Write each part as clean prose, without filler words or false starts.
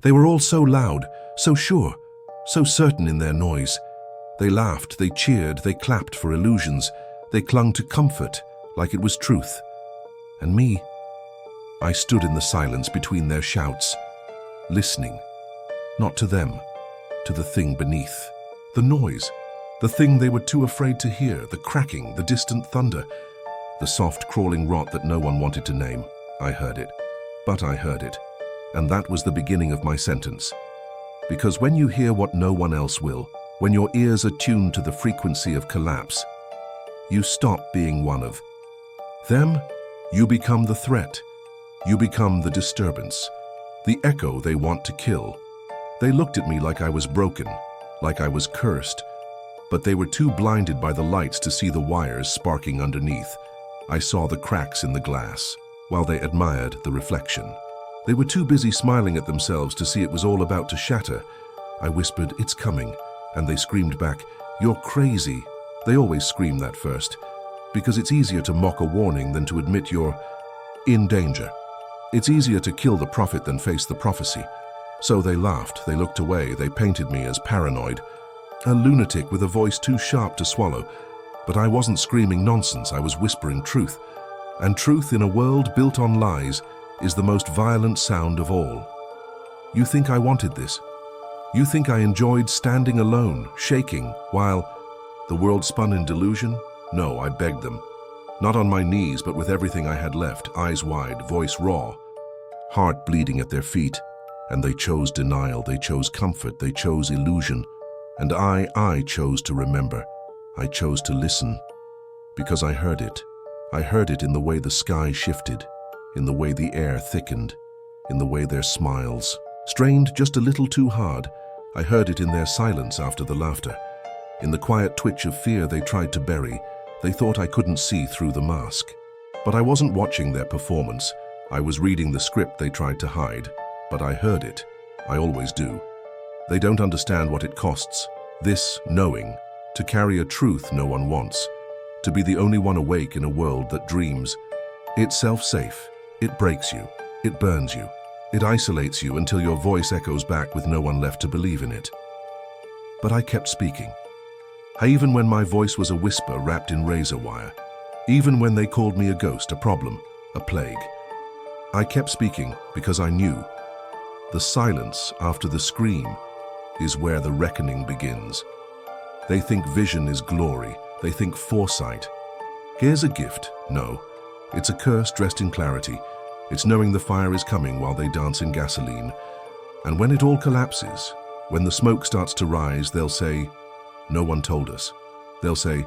They were all so loud, so sure, so certain in their noise. They laughed, they cheered, they clapped for illusions. They clung to comfort like it was truth. And me, I stood in the silence between their shouts, listening, not to them, to the thing beneath. The noise, the thing they were too afraid to hear, the cracking, the distant thunder, the soft crawling rot that no one wanted to name. I heard it, but I heard it. And that was the beginning of my sentence. Because when you hear what no one else will, when your ears are tuned to the frequency of collapse, you stop being one of them. You become the threat. You become the disturbance, the echo they want to kill. They looked at me like I was broken, like I was cursed, but they were too blinded by the lights to see the wires sparking underneath. I saw the cracks in the glass, while they admired the reflection. They were too busy smiling at themselves to see it was all about to shatter. I whispered, "It's coming," and they screamed back, "You're crazy." They always scream that first, because it's easier to mock a warning than to admit you're in danger. It's easier to kill the prophet than face the prophecy. So they laughed, they looked away, they painted me as paranoid, a lunatic with a voice too sharp to swallow. But I wasn't screaming nonsense, I was whispering truth. And truth in a world built on lies is the most violent sound of all. You think I wanted this? You think I enjoyed standing alone, shaking, while the world spun in delusion? No, I begged them. Not on my knees, but with everything I had left, eyes wide, voice raw, heart bleeding at their feet. And they chose denial, they chose comfort, they chose illusion. And I chose to remember. I chose to listen. Because I heard it. I heard it in the way the sky shifted, in the way the air thickened, in the way their smiles strained just a little too hard. I heard it in their silence after the laughter, in the quiet twitch of fear they tried to bury. They thought I couldn't see through the mask. But I wasn't watching their performance. I was reading the script they tried to hide. But I heard it. I always do. They don't understand what it costs. This knowing, to carry a truth no one wants, to be the only one awake in a world that dreams. It's self-safe. It breaks you. It burns you. It isolates you until your voice echoes back with no one left to believe in it. But I kept speaking. Even when my voice was a whisper wrapped in razor wire. Even when they called me a ghost, a problem, a plague. I kept speaking because I knew. The silence after the scream is where the reckoning begins. They think vision is glory. They think foresight. Here's a gift. No, it's a curse dressed in clarity. It's knowing the fire is coming while they dance in gasoline. And when it all collapses, when the smoke starts to rise, they'll say, "No one told us." They'll say,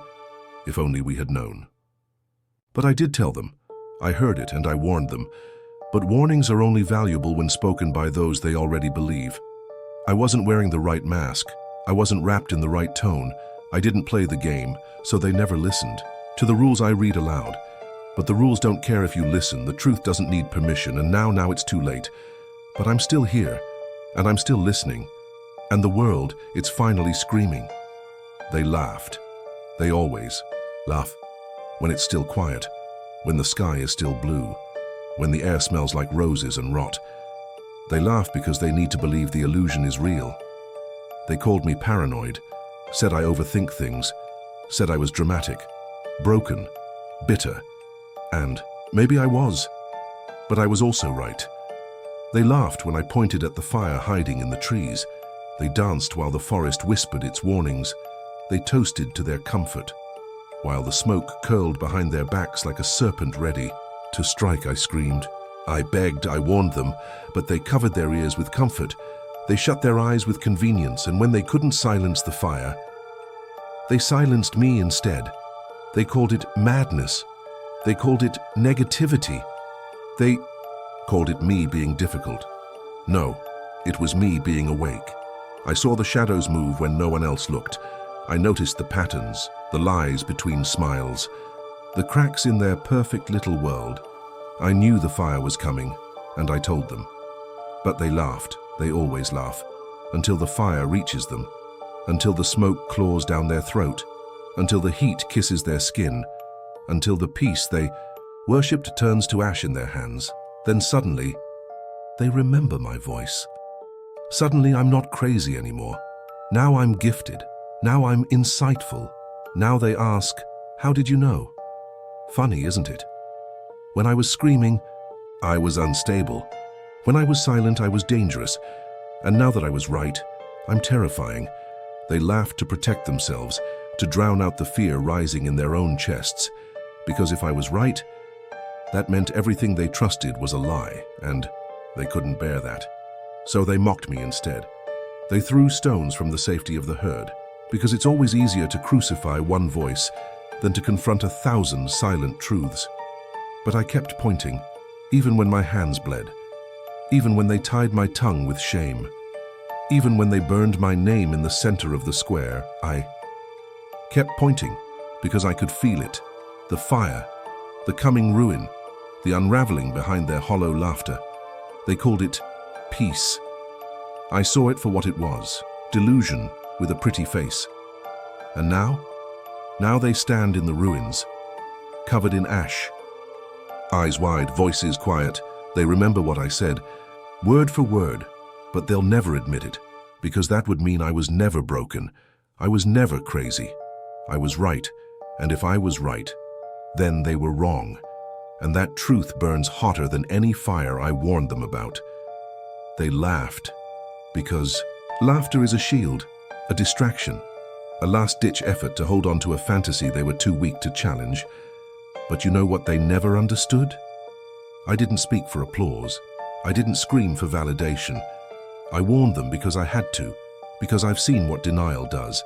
"If only we had known." But I did tell them. I heard it and I warned them. But warnings are only valuable when spoken by those they already believe. I wasn't wearing the right mask. I wasn't wrapped in the right tone. I didn't play the game, so they never listened. To the rules I read aloud. But the rules don't care if you listen. The truth doesn't need permission, and now it's too late. But I'm still here, and I'm still listening. And the world, it's finally screaming. They laughed. They always laugh. When it's still quiet, when the sky is still blue, when the air smells like roses and rot. They laugh because they need to believe the illusion is real. They called me paranoid, said I overthink things, said I was dramatic, broken, bitter, and maybe I was. But I was also right. They laughed when I pointed at the fire hiding in the trees. They danced while the forest whispered its warnings. They toasted to their comfort, while the smoke curled behind their backs like a serpent ready to strike. I screamed. I begged, I warned them, but they covered their ears with comfort. They shut their eyes with convenience, and when they couldn't silence the fire, they silenced me instead. They called it madness. They called it negativity. They called it me being difficult. No, it was me being awake. I saw the shadows move when no one else looked. I noticed the patterns, the lies between smiles, the cracks in their perfect little world. I knew the fire was coming, and I told them. But they laughed. They always laugh, until the fire reaches them, until the smoke claws down their throat, until the heat kisses their skin, until the peace they worshipped turns to ash in their hands. Then suddenly, they remember my voice. Suddenly, I'm not crazy anymore. Now I'm gifted. Now I'm insightful. Now they ask, how did you know? Funny, isn't it? When I was screaming, I was unstable. When I was silent, I was dangerous. And now that I was right, I'm terrifying. They laughed to protect themselves, to drown out the fear rising in their own chests. Because if I was right, that meant everything they trusted was a lie, and they couldn't bear that. So they mocked me instead. They threw stones from the safety of the herd, because it's always easier to crucify one voice than to confront 1,000 silent truths. But I kept pointing, even when my hands bled, even when they tied my tongue with shame, even when they burned my name in the center of the square. I kept pointing because I could feel it, the fire, the coming ruin, the unraveling behind their hollow laughter. They called it peace. I saw it for what it was, delusion with a pretty face. And now? Now they stand in the ruins, covered in ash. Eyes wide, voices quiet. They remember what I said, word for word, but they'll never admit it, because that would mean I was never broken. I was never crazy. I was right, and if I was right, then they were wrong. And that truth burns hotter than any fire I warned them about. They laughed, because laughter is a shield, a distraction, a last-ditch effort to hold on to a fantasy they were too weak to challenge. But you know what they never understood? I didn't speak for applause. I didn't scream for validation. I warned them because I had to, because I've seen what denial does.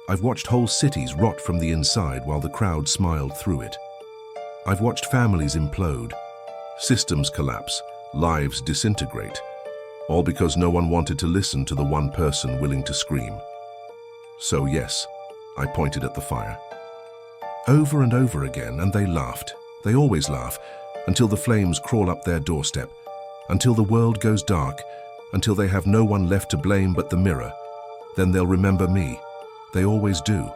I've watched whole cities rot from the inside while the crowd smiled through it. I've watched families implode, systems collapse, lives disintegrate, all because no one wanted to listen to the one person willing to scream. So yes, I pointed at the fire. Over and over again, and they laughed. They always laugh, until the flames crawl up their doorstep, until the world goes dark, until they have no one left to blame but the mirror. Then they'll remember me. They always do.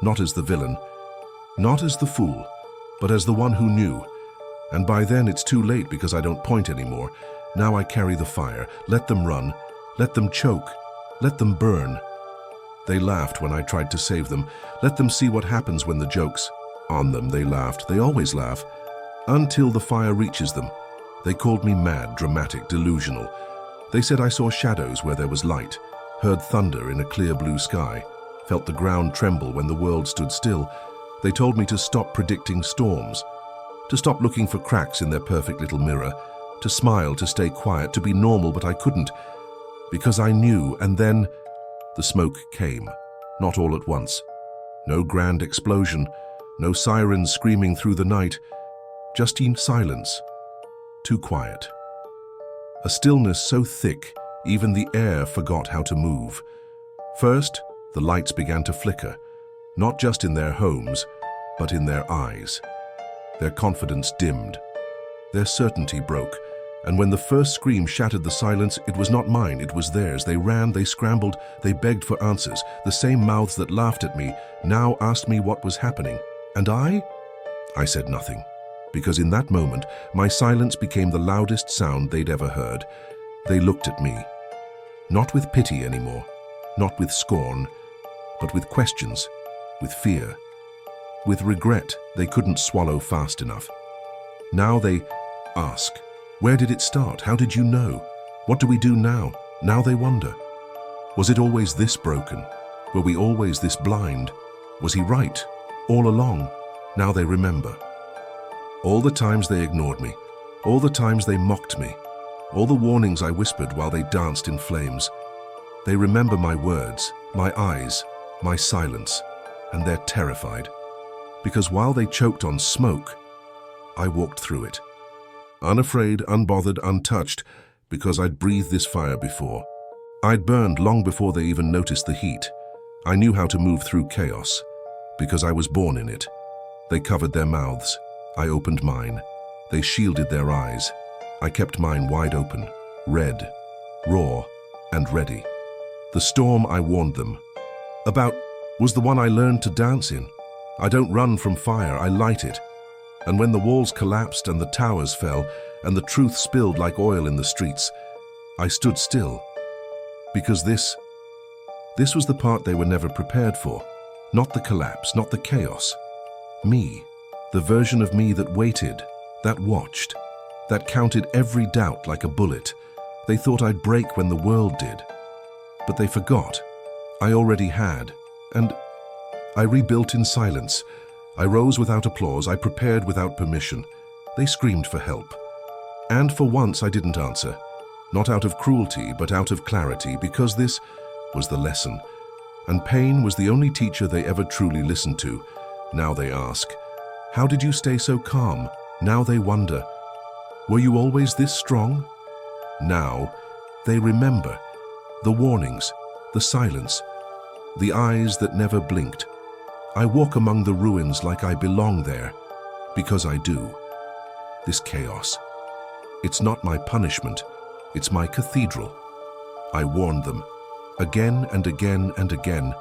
Not as the villain, not as the fool, but as the one who knew. And by then it's too late because I don't point anymore. Now I carry the fire. Let them run. Let them choke. Let them burn. They laughed when I tried to save them. Let them see what happens when the joke's on them. They laughed. They always laugh. Until the fire reaches them. They called me mad, dramatic, delusional. They said I saw shadows where there was light, heard thunder in a clear blue sky, felt the ground tremble when the world stood still. They told me to stop predicting storms, to stop looking for cracks in their perfect little mirror, to smile, to stay quiet, to be normal, but I couldn't, because I knew. And then the smoke came, not all at once. No grand explosion, no sirens screaming through the night, just in silence, too quiet. A stillness so thick, even the air forgot how to move. First, the lights began to flicker, not just in their homes, but in their eyes. Their confidence dimmed. Their certainty broke. And when the first scream shattered the silence, it was not mine, it was theirs. They ran, they scrambled, they begged for answers. The same mouths that laughed at me now asked me what was happening. And I said nothing. Because in that moment, my silence became the loudest sound they'd ever heard. They looked at me. Not with pity anymore, not with scorn, but with questions, with fear, with regret they couldn't swallow fast enough. Now they ask, where did it start? How did you know? What do we do now? Now they wonder. Was it always this broken? Were we always this blind? Was he right all along? Now they remember. All the times they ignored me, all the times they mocked me, all the warnings I whispered while they danced in flames. They remember my words, my eyes, my silence, and they're terrified. Because while they choked on smoke, I walked through it. Unafraid, unbothered, untouched, because I'd breathed this fire before. I'd burned long before they even noticed the heat. I knew how to move through chaos, because I was born in it. They covered their mouths. I opened mine. They shielded their eyes. I kept mine wide open, red, raw, and ready. The storm I warned them about was the one I learned to dance in. I don't run from fire, I light it. And when the walls collapsed and the towers fell and the truth spilled like oil in the streets, I stood still. Because this was the part they were never prepared for. Not the collapse, not the chaos. Me, the version of me that waited, that watched, that counted every doubt like a bullet. They thought I'd break when the world did. But they forgot. I already had. And I rebuilt in silence. I rose without applause. I prepared without permission. They screamed for help. And for once I didn't answer. Not out of cruelty, but out of clarity, because this was the lesson. And pain was the only teacher they ever truly listened to. Now they ask, how did you stay so calm? Now they wonder, were you always this strong? Now they remember the warnings, the silence, the eyes that never blinked. I walk among the ruins like I belong there, because I do. This chaos, it's not my punishment, it's my cathedral. I warned them, again and again and again,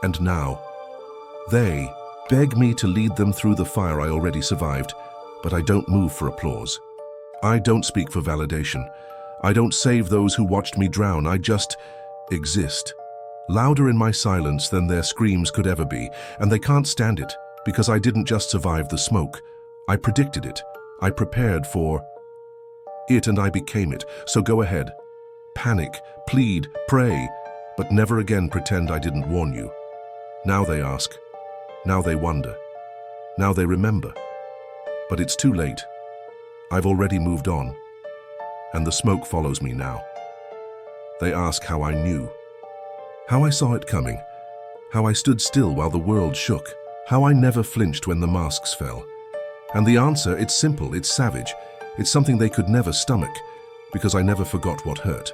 and now they beg me to lead them through the fire I already survived, but I don't move for applause. I don't speak for validation. I don't save those who watched me drown. I just exist. Louder in my silence than their screams could ever be, and they can't stand it, because I didn't just survive the smoke. I predicted it. I prepared for it, and I became it. So go ahead. Panic, plead, pray, but never again pretend I didn't warn you. Now they ask. Now they wonder. Now they remember. But it's too late. I've already moved on, and the smoke follows me now. They ask how I knew, how I saw it coming, how I stood still while the world shook, how I never flinched when the masks fell. And the answer, it's simple, it's savage, it's something they could never stomach, because I never forgot what hurt.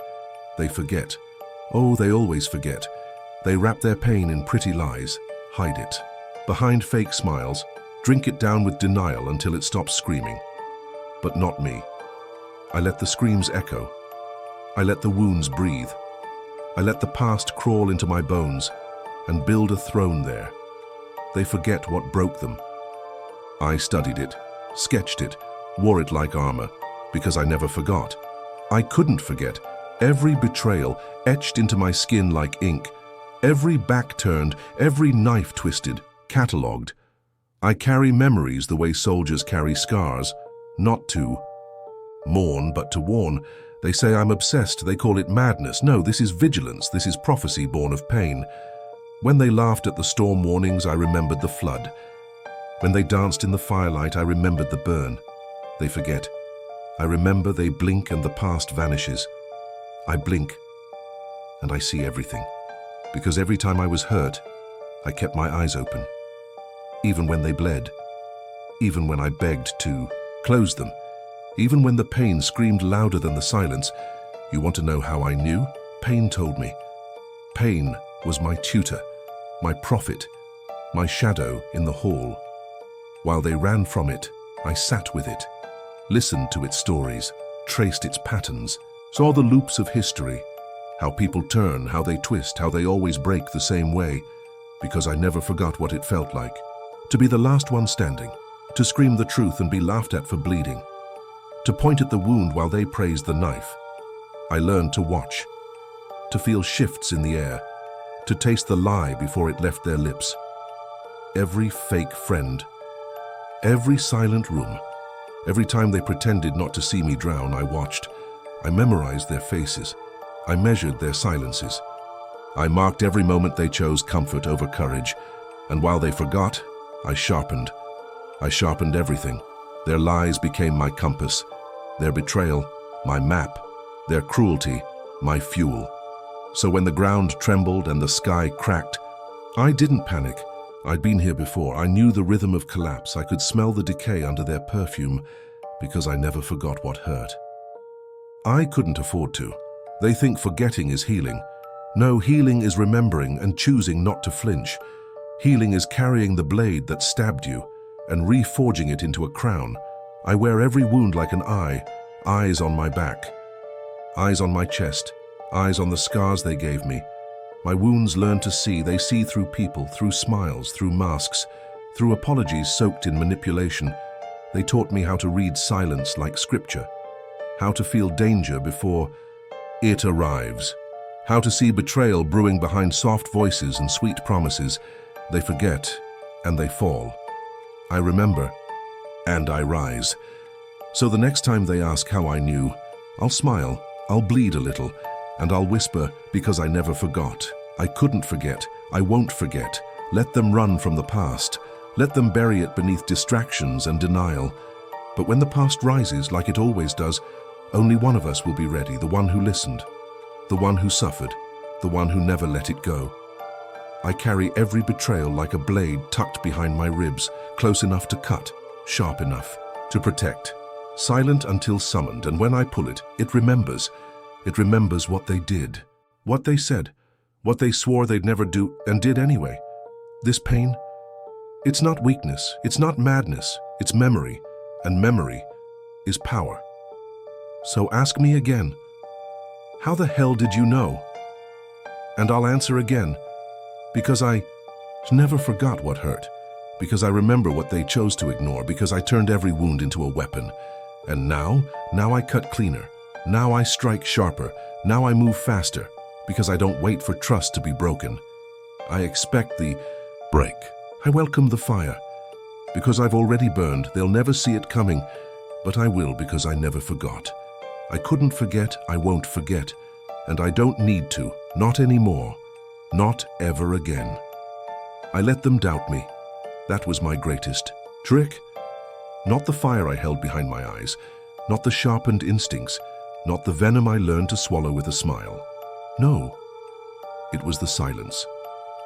They forget. Oh, they always forget. They wrap their pain in pretty lies, hide it behind fake smiles, drink it down with denial until it stops screaming. But not me. I let the screams echo. I let the wounds breathe. I let the past crawl into my bones and build a throne there. They forget what broke them. I studied it, sketched it, wore it like armor, because I never forgot. I couldn't forget. Every betrayal etched into my skin like ink, every back turned, every knife twisted, catalogued. I carry memories the way soldiers carry scars, not to mourn, but to warn. They say I'm obsessed, they call it madness. No, this is vigilance, this is prophecy born of pain. When they laughed at the storm warnings, I remembered the flood. When they danced in the firelight, I remembered the burn. They forget. I remember they blink and the past vanishes. I blink and I see everything. Because every time I was hurt, I kept my eyes open. Even when they bled. Even when I begged to close them. Even when the pain screamed louder than the silence. You want to know how I knew? Pain told me. Pain was my tutor, my prophet, my shadow in the hall. While they ran from it, I sat with it, listened to its stories, traced its patterns, saw the loops of history, how people turn, how they twist, how they always break the same way, because I never forgot what it felt like. To be the last one standing, to scream the truth and be laughed at for bleeding, to point at the wound while they praised the knife. I learned to watch, to feel shifts in the air, to taste the lie before it left their lips. Every fake friend, every silent room, every time they pretended not to see me drown, I watched. I memorized their faces. I measured their silences. I marked every moment they chose comfort over courage, and while they forgot, I sharpened. I sharpened everything. Their lies became my compass, their betrayal, my map, their cruelty, my fuel. So when the ground trembled and the sky cracked, I didn't panic. I'd been here before. I knew the rhythm of collapse. I could smell the decay under their perfume, because I never forgot what hurt. I couldn't afford to. They think forgetting is healing. No, healing is remembering and choosing not to flinch. Healing is carrying the blade that stabbed you and reforging it into a crown. I wear every wound like an eye, eyes on my back, eyes on my chest, eyes on the scars they gave me. My wounds learn to see. They see through people, through smiles, through masks, through apologies soaked in manipulation. They taught me how to read silence like scripture, how to feel danger before it arrives, how to see betrayal brewing behind soft voices and sweet promises. They forget, and they fall. I remember, and I rise. So the next time they ask how I knew, I'll smile, I'll bleed a little, and I'll whisper, because I never forgot. I couldn't forget, I won't forget. Let them run from the past. Let them bury it beneath distractions and denial. But when the past rises, like it always does, only one of us will be ready, the one who listened, the one who suffered, the one who never let it go. I carry every betrayal like a blade tucked behind my ribs, close enough to cut, sharp enough to protect. Silent until summoned, and when I pull it, it remembers. It remembers what they did, what they said, what they swore they'd never do and did anyway. This pain, it's not weakness, it's not madness, it's memory, and memory is power. So ask me again, how the hell did you know? And I'll answer again, because I never forgot what hurt, because I remember what they chose to ignore, because I turned every wound into a weapon. And now I cut cleaner, now I strike sharper, now I move faster, because I don't wait for trust to be broken. I expect the break. I welcome the fire, because I've already burned. They'll never see it coming, but I will, because I never forgot. I couldn't forget, I won't forget, and I don't need to, not anymore, not ever again. I let them doubt me. That was my greatest trick. Not the fire I held behind my eyes, not the sharpened instincts, not the venom I learned to swallow with a smile. No, it was the silence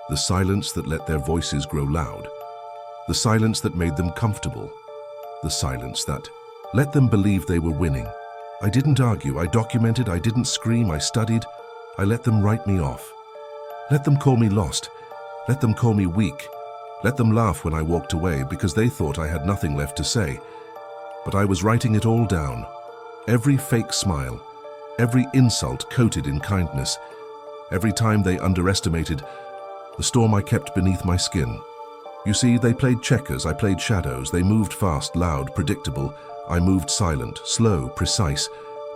that let their voices grow loud, the silence that made them comfortable, the silence that let them believe they were winning. I didn't argue, I documented, I didn't scream, I studied. I let them write me off. Let them call me lost, let them call me weak, let them laugh when I walked away because they thought I had nothing left to say. But I was writing it all down, every fake smile, every insult coated in kindness, every time they underestimated the storm I kept beneath my skin. You see, they played checkers, I played shadows. They moved fast, loud, predictable. I moved silent, slow, precise.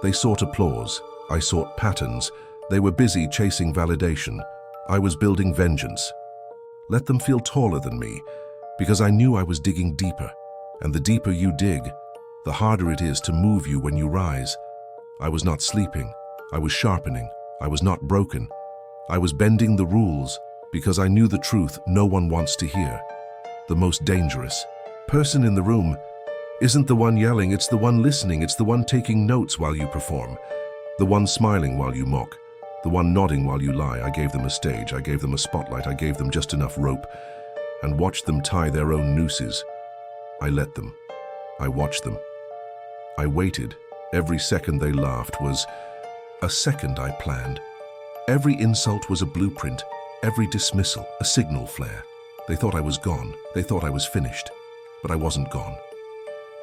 They sought applause, I sought patterns. They were busy chasing validation. I was building vengeance. Let them feel taller than me, because I knew I was digging deeper. And the deeper you dig, the harder it is to move you when you rise. I was not sleeping, I was sharpening. I was not broken. I was bending the rules, because I knew the truth no one wants to hear. The most dangerous person in the room isn't the one yelling, it's the one listening, it's the one taking notes while you perform, the one smiling while you mock, the one nodding while you lie. I gave them a stage, I gave them a spotlight, I gave them just enough rope, and watched them tie their own nooses. I let them. I watched them. I waited. Every second they laughed was a second I planned. Every insult was a blueprint, every dismissal a signal flare. They thought I was gone, they thought I was finished, but I wasn't gone.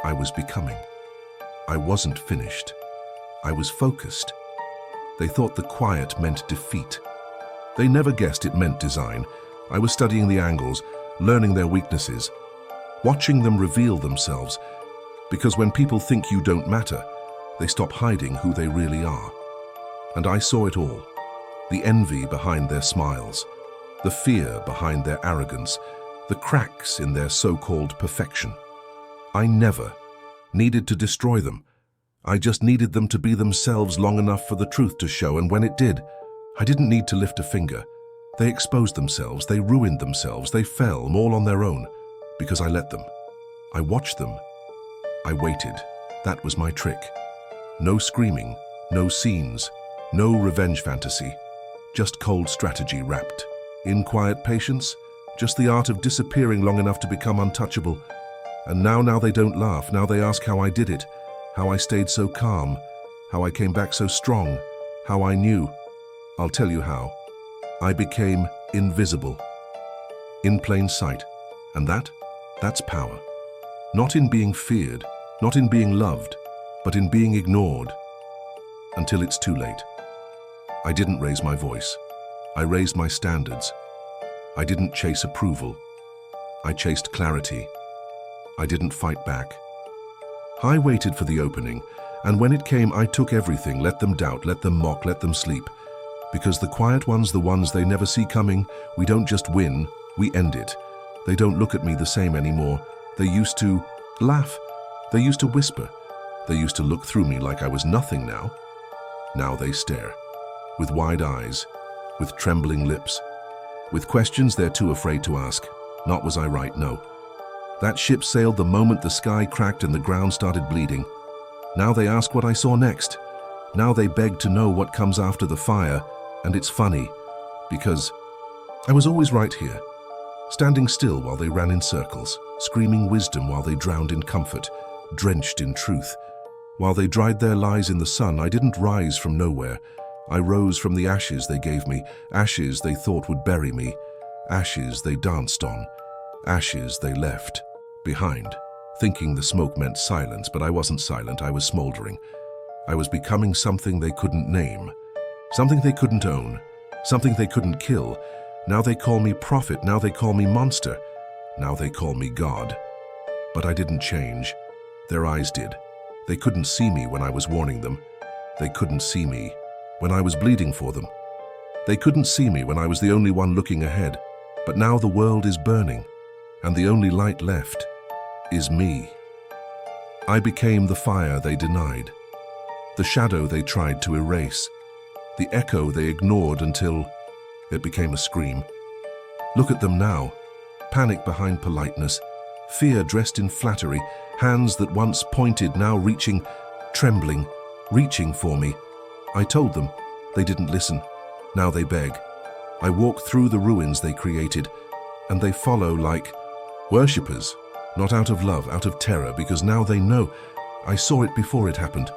I was becoming. I wasn't finished. I was focused. They thought the quiet meant defeat. They never guessed it meant design. I was studying the angles, learning their weaknesses, watching them reveal themselves, because when people think you don't matter, they stop hiding who they really are. And I saw it all. The envy behind their smiles, the fear behind their arrogance, the cracks in their so-called perfection. I never needed to destroy them. I just needed them to be themselves long enough for the truth to show, and when it did, I didn't need to lift a finger. They exposed themselves, they ruined themselves, they fell, all on their own, because I let them. I watched them. I waited. That was my trick. No screaming, no scenes, no revenge fantasy, just cold strategy wrapped in quiet patience, just the art of disappearing long enough to become untouchable. And now they don't laugh, now they ask how I did it, how I stayed so calm, how I came back so strong, how I knew. I'll tell you how. I became invisible, in plain sight, and that's power. Not in being feared, not in being loved, but in being ignored, until it's too late. I didn't raise my voice. I raised my standards. I didn't chase approval. I chased clarity. I didn't fight back. I waited for the opening, and when it came, I took everything, let them doubt, let them mock, let them sleep, Because the quiet ones, the ones they never see coming, we don't just win, we end it. They don't look at me the same anymore. They used to laugh. They used to whisper. They used to look through me like I was nothing now. Now they stare, with wide eyes, with trembling lips, with questions they're too afraid to ask. Not was I right, no. That ship sailed the moment the sky cracked and the ground started bleeding. Now they ask what I saw next. Now they beg to know what comes after the fire, and it's funny, because I was always right here, standing still while they ran in circles, screaming wisdom while they drowned in comfort, drenched in truth. While they dried their lies in the sun, I didn't rise from nowhere. I rose from the ashes they gave me, ashes they thought would bury me, ashes they danced on, ashes they left behind, thinking the smoke meant silence, but I wasn't silent, I was smoldering. I was becoming something they couldn't name, something they couldn't own, something they couldn't kill. Now they call me prophet, now they call me monster, now they call me God. But I didn't change. Their eyes did. They couldn't see me when I was warning them. They couldn't see me when I was bleeding for them. They couldn't see me when I was the only one looking ahead. But now the world is burning, and the only light left is me. I became the fire they denied, the shadow they tried to erase, the echo they ignored until it became a scream. Look at them now, panic behind politeness, fear dressed in flattery, hands that once pointed now reaching, trembling, reaching for me. I told them, they didn't listen. Now they beg. I walk through the ruins they created, and they follow like worshippers, not out of love, out of terror, because now they know. I saw it before it happened.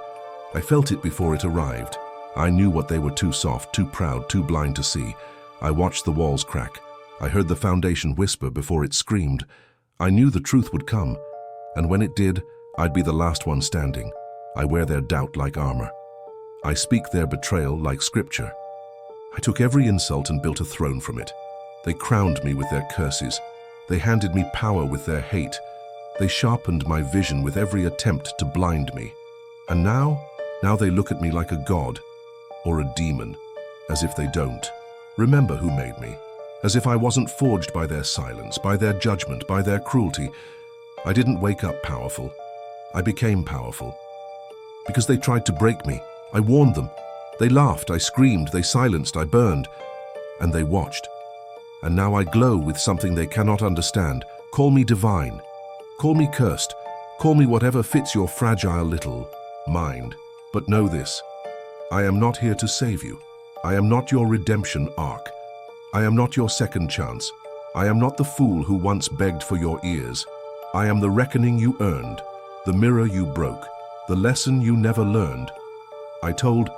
I felt it before it arrived. I knew what they were too soft, too proud, too blind to see. I watched the walls crack. I heard the foundation whisper before it screamed. I knew the truth would come, and when it did, I'd be the last one standing. I wear their doubt like armor. I speak their betrayal like scripture. I took every insult and built a throne from it. They crowned me with their curses. They handed me power with their hate. They sharpened my vision with every attempt to blind me. And now they look at me like a god or a demon, as if they don't remember who made me, as if I wasn't forged by their silence, by their judgment, by their cruelty. I didn't wake up powerful. I became powerful. Because they tried to break me, I warned them. They laughed, I screamed, they silenced, I burned, and they watched. And now I glow with something they cannot understand. Call me divine. Call me cursed. Call me whatever fits your fragile little mind. But know this, I am not here to save you. I am not your redemption arc. I am not your second chance. I am not the fool who once begged for your ears. I am the reckoning you earned, the mirror you broke, the lesson you never learned. I told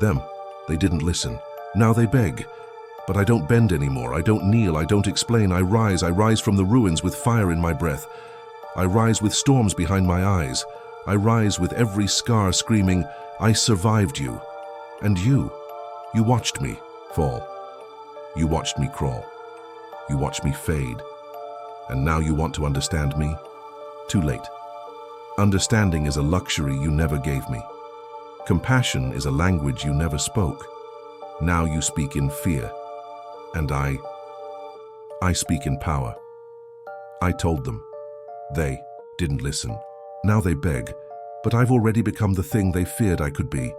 them. They didn't listen. Now they beg. But I don't bend anymore. I don't kneel. I don't explain. I rise from the ruins with fire in my breath. I rise with storms behind my eyes. I rise with every scar screaming, I survived you. And you watched me fall. You watched me crawl. You watched me fade. And now you want to understand me? Too late. Understanding is a luxury you never gave me. Compassion is a language you never spoke. Now you speak in fear. And I speak in power. I told them. They didn't listen. Now they beg, but I've already become the thing they feared I could be.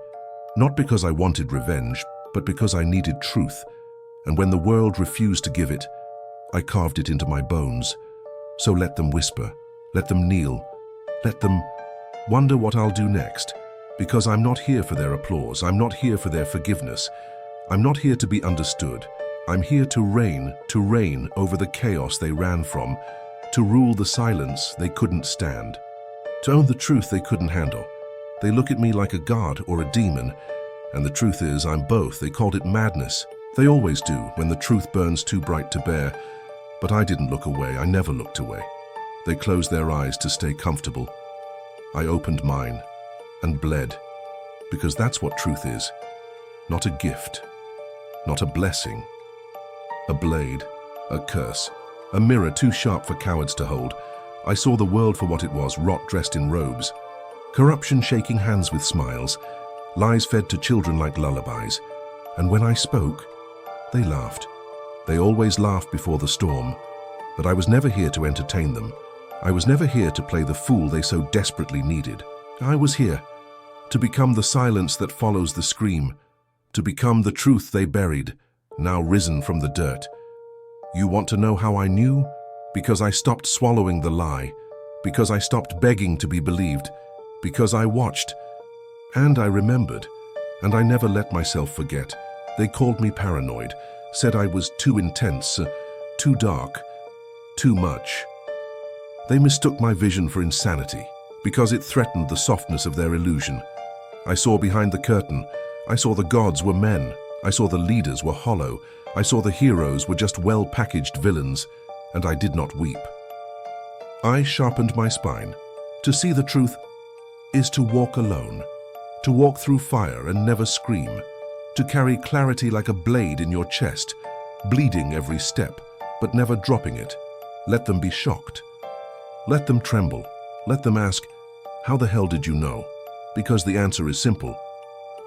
Not because I wanted revenge, but because I needed truth. And when the world refused to give it, I carved it into my bones. So let them whisper, let them kneel, let them wonder what I'll do next. Because I'm not here for their applause, I'm not here for their forgiveness. I'm not here to be understood. I'm here to reign over the chaos they ran from, to rule the silence they couldn't stand, to own the truth they couldn't handle. They look at me like a god or a demon, and the truth is I'm both. They called it madness. They always do when the truth burns too bright to bear. But I didn't look away. I never looked away. They closed their eyes to stay comfortable. I opened mine and bled, because that's what truth is. Not a gift, not a blessing. A blade, a curse, a mirror too sharp for cowards to hold. I saw the world for what it was, rot dressed in robes, corruption shaking hands with smiles, lies fed to children like lullabies. And when I spoke, they laughed. They always laugh before the storm, but I was never here to entertain them. I was never here to play the fool they so desperately needed. I was here to become the silence that follows the scream, to become the truth they buried, now risen from the dirt. You want to know how I knew? Because I stopped swallowing the lie, because I stopped begging to be believed, because I watched, and I remembered, and I never let myself forget. They called me paranoid, said I was too intense, too dark, too much. They mistook my vision for insanity, because it threatened the softness of their illusion. I saw behind the curtain. I saw the gods were men. I saw the leaders were hollow. I saw the heroes were just well-packaged villains, and I did not weep. I sharpened my spine. To see the truth is to walk alone, to walk through fire and never scream, to carry clarity like a blade in your chest, bleeding every step, but never dropping it. Let them be shocked. Let them tremble. Let them ask, how the hell did you know? Because the answer is simple.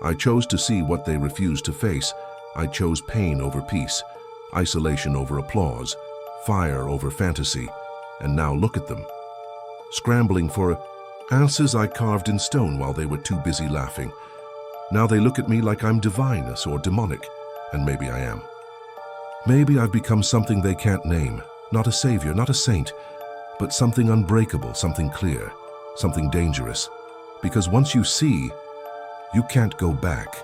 I chose to see what they refused to face. I chose pain over peace, isolation over applause, fire over fantasy, and now look at them. Scrambling for answers I carved in stone while they were too busy laughing. Now they look at me like I'm divinous or demonic, and maybe I am. Maybe I've become something they can't name, not a savior, not a saint, but something unbreakable, something clear, something dangerous. Because once you see, you can't go back.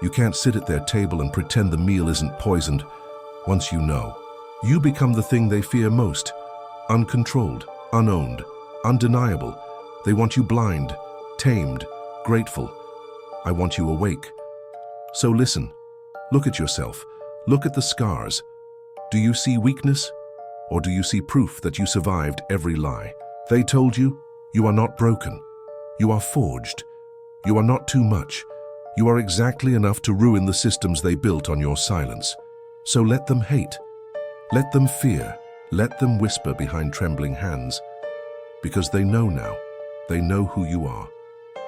You can't sit at their table and pretend the meal isn't poisoned. Once you know, you become the thing they fear most. Uncontrolled, unowned, undeniable. They want you blind, tamed, grateful. I want you awake. So listen, look at yourself, look at the scars. Do you see weakness? Or do you see proof that you survived every lie? They told you, you are not broken. You are forged. You are not too much. You are exactly enough to ruin the systems they built on your silence. So let them hate. Let them fear. Let them whisper behind trembling hands. Because they know now. They know who you are.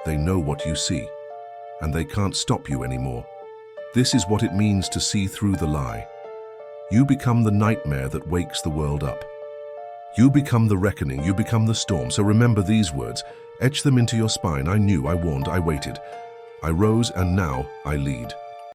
They know what you see. And they can't stop you anymore. This is what it means to see through the lie. You become the nightmare that wakes the world up. You become the reckoning, you become the storm. So remember these words, etch them into your spine. I knew, I warned, I waited. I rose and now I lead.